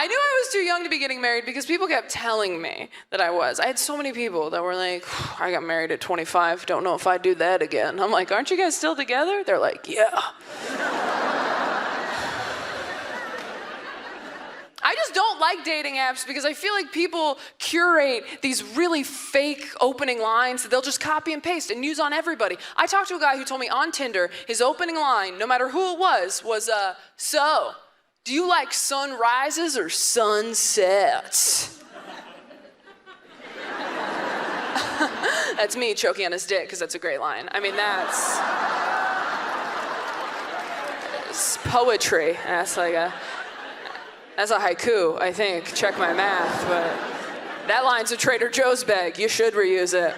I knew I was too young to be getting married because people kept telling me that I was. I had so many people that were like, I got married at 25, don't know if I'd do that again. I'm like, aren't you guys still together? They're like, yeah. I just don't like dating apps because I feel like people curate these really fake opening lines that they'll just copy and paste and use on everybody. I talked to a guy who told me on Tinder, his opening line, no matter who it was, so, do you like sunrises or sunsets? That's me choking on his dick, because that's a great line. I mean, it's poetry. That's a haiku, I think. Check my math, but that line's a Trader Joe's bag. You should reuse it.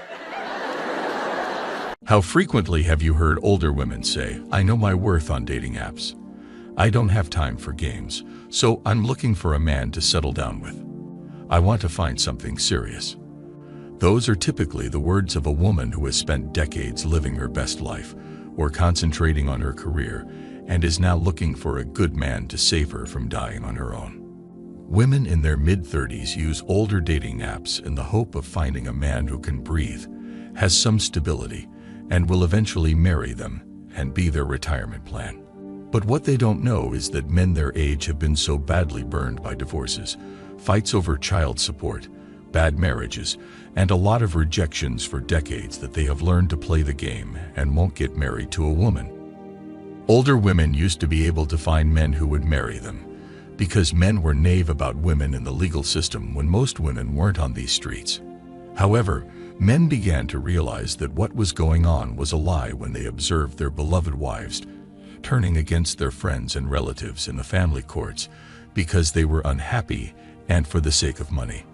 How frequently have you heard older women say, I know my worth on dating apps. I don't have time for games, so I'm looking for a man to settle down with. I want to find something serious. Those are typically the words of a woman who has spent decades living her best life or concentrating on her career and is now looking for a good man to save her from dying on her own. Women in their mid-30s use older dating apps in the hope of finding a man who can breathe, has some stability, and will eventually marry them and be their retirement plan. But what they don't know is that men their age have been so badly burned by divorces, fights over child support, bad marriages, and a lot of rejections for decades that they have learned to play the game and won't get married to a woman. Older women used to be able to find men who would marry them, because men were naive about women in the legal system when most women weren't on these streets. However, men began to realize that what was going on was a lie when they observed their beloved wives turning against their friends and relatives in the family courts because they were unhappy and for the sake of money.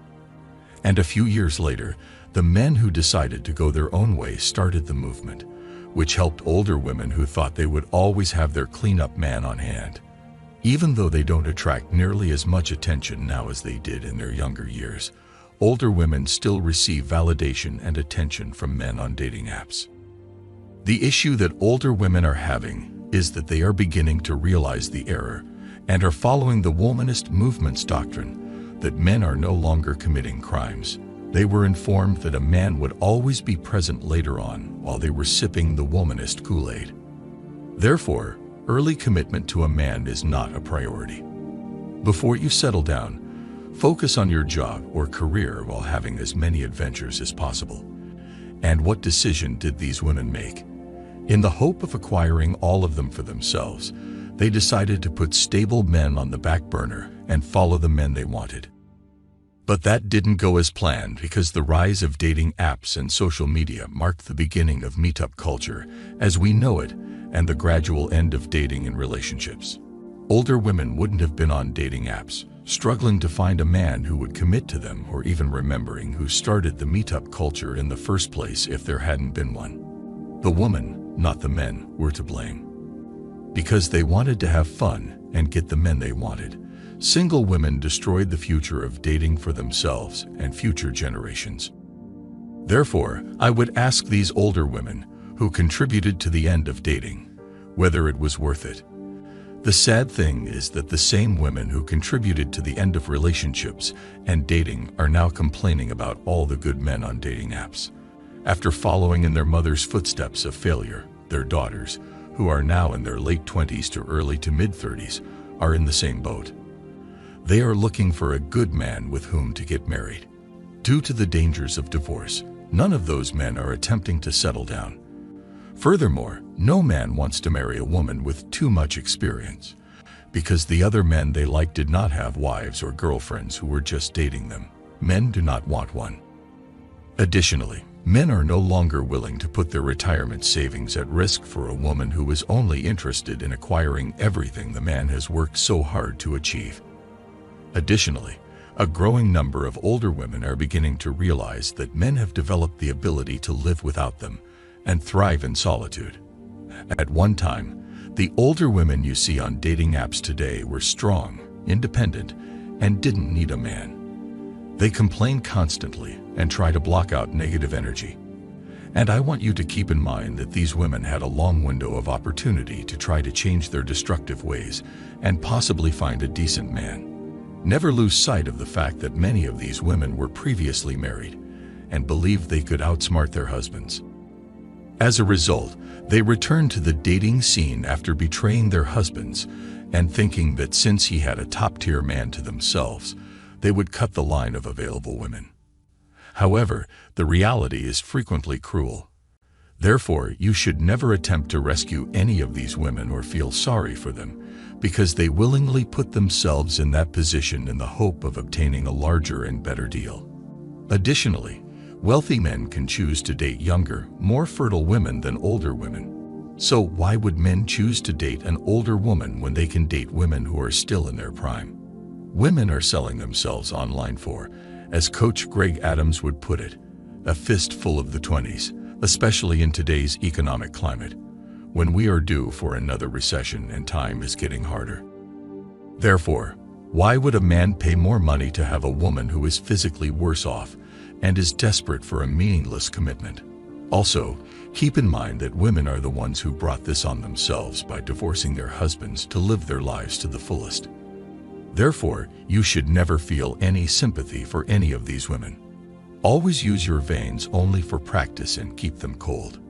And a few years later, the men who decided to go their own way started the movement, which helped older women who thought they would always have their clean-up man on hand. Even though they don't attract nearly as much attention now as they did in their younger years, older women still receive validation and attention from men on dating apps. The issue that older women are having is that they are beginning to realize the error and are following the womanist movement's doctrine that men are no longer committing crimes. They were informed that a man would always be present later on while they were sipping the womanist Kool-Aid. Therefore, early commitment to a man is not a priority. Before you settle down, focus on your job or career while having as many adventures as possible. And what decision did these women make? In the hope of acquiring all of them for themselves, they decided to put stable men on the back burner and follow the men they wanted. But that didn't go as planned because the rise of dating apps and social media marked the beginning of meetup culture as we know it and the gradual end of dating and relationships. Older women wouldn't have been on dating apps, struggling to find a man who would commit to them or even remembering who started the meetup culture in the first place if there hadn't been one. The woman, not the men, were to blame. Because they wanted to have fun and get the men they wanted, single women destroyed the future of dating for themselves and future generations. Therefore, I would ask these older women who contributed to the end of dating whether it was worth it. The sad thing is that the same women who contributed to the end of relationships and dating are now complaining about all the good men on dating apps. After following in their mother's footsteps of failure, their daughters, who are now in their late 20s to early to mid-30s, are in the same boat. They are looking for a good man with whom to get married. Due to the dangers of divorce, none of those men are attempting to settle down. Furthermore, no man wants to marry a woman with too much experience, because the other men they like did not have wives or girlfriends who were just dating them. Men do not want one. Additionally, men are no longer willing to put their retirement savings at risk for a woman who is only interested in acquiring everything the man has worked so hard to achieve. Additionally, a growing number of older women are beginning to realize that men have developed the ability to live without them and thrive in solitude. At one time, the older women you see on dating apps today were strong, independent, and didn't need a man. They complain constantly and try to block out negative energy. And I want you to keep in mind that these women had a long window of opportunity to try to change their destructive ways and possibly find a decent man. Never lose sight of the fact that many of these women were previously married and believed they could outsmart their husbands. As a result, they returned to the dating scene after betraying their husbands and thinking that since he had a top-tier man to themselves, they would cut the line of available women. However, the reality is frequently cruel. Therefore, you should never attempt to rescue any of these women or feel sorry for them, because they willingly put themselves in that position in the hope of obtaining a larger and better deal. Additionally, wealthy men can choose to date younger, more fertile women than older women. So why would men choose to date an older woman when they can date women who are still in their prime? Women are selling themselves online for, as Coach Greg Adams would put it, a fistful of the 20s, especially in today's economic climate, when we are due for another recession and time is getting harder. Therefore, why would a man pay more money to have a woman who is physically worse off and is desperate for a meaningless commitment? Also, keep in mind that women are the ones who brought this on themselves by divorcing their husbands to live their lives to the fullest. Therefore, you should never feel any sympathy for any of these women. Always use your veins only for practice and keep them cold.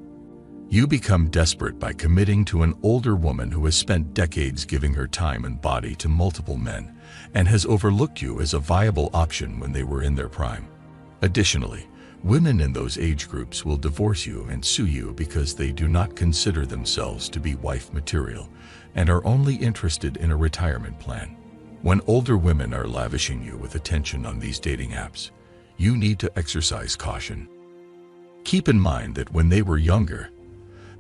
You become desperate by committing to an older woman who has spent decades giving her time and body to multiple men and has overlooked you as a viable option when they were in their prime. Additionally, women in those age groups will divorce you and sue you because they do not consider themselves to be wife material and are only interested in a retirement plan. When older women are lavishing you with attention on these dating apps, you need to exercise caution. Keep in mind that when they were younger,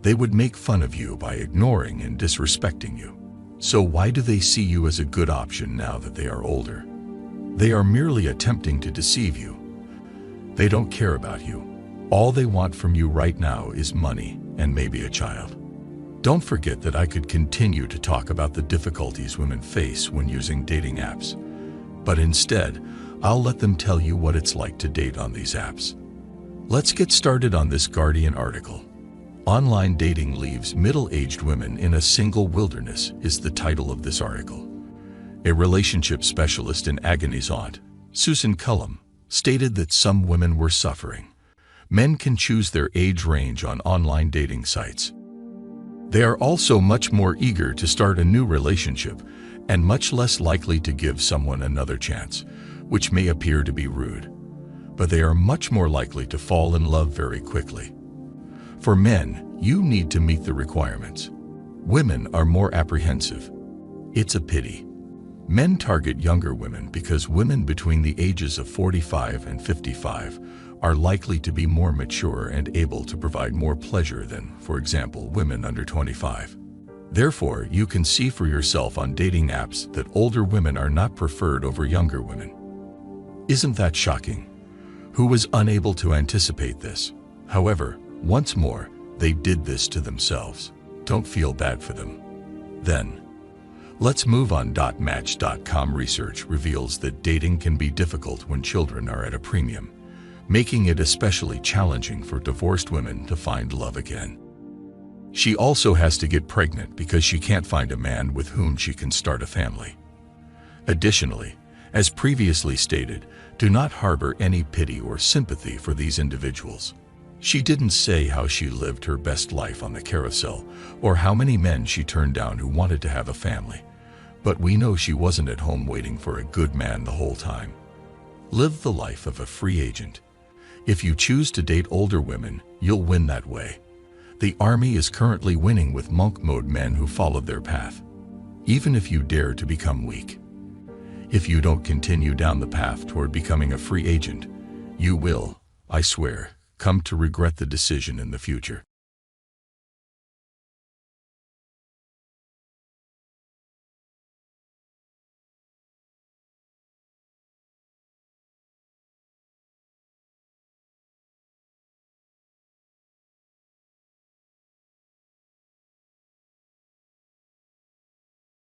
they would make fun of you by ignoring and disrespecting you. So why do they see you as a good option now that they are older? They are merely attempting to deceive you. They don't care about you. All they want from you right now is money and maybe a child. Don't forget that I could continue to talk about the difficulties women face when using dating apps, but instead, I'll let them tell you what it's like to date on these apps. Let's get started on this Guardian article. Online dating leaves middle-aged women in a single wilderness is the title of this article. A relationship specialist in Agony's aunt, Susan Cullum, stated that some women were suffering. Men can choose their age range on online dating sites. They are also much more eager to start a new relationship and much less likely to give someone another chance, which may appear to be rude, but they are much more likely to fall in love very quickly. For men, you need to meet the requirements. Women are more apprehensive. It's a pity. Men target younger women because women between the ages of 45 and 55 are likely to be more mature and able to provide more pleasure than, for example, women under 25. Therefore, you can see for yourself on dating apps that older women are not preferred over younger women. Isn't that shocking? Who was unable to anticipate this? However, once more, they did this to themselves. Don't feel bad for them. Then, let's move on. Match.com research reveals that dating can be difficult when children are at a premium, making it especially challenging for divorced women to find love again. She also has to get pregnant because she can't find a man with whom she can start a family. Additionally, as previously stated, do not harbor any pity or sympathy for these individuals. She didn't say how she lived her best life on the carousel or how many men she turned down who wanted to have a family, but we know she wasn't at home waiting for a good man the whole time. Live the life of a free agent. If you choose to date older women, you'll win that way. The army is currently winning with monk mode men who followed their path. Even if you dare to become weak. If you don't continue down the path toward becoming a free agent, you will, I swear, come to regret the decision in the future.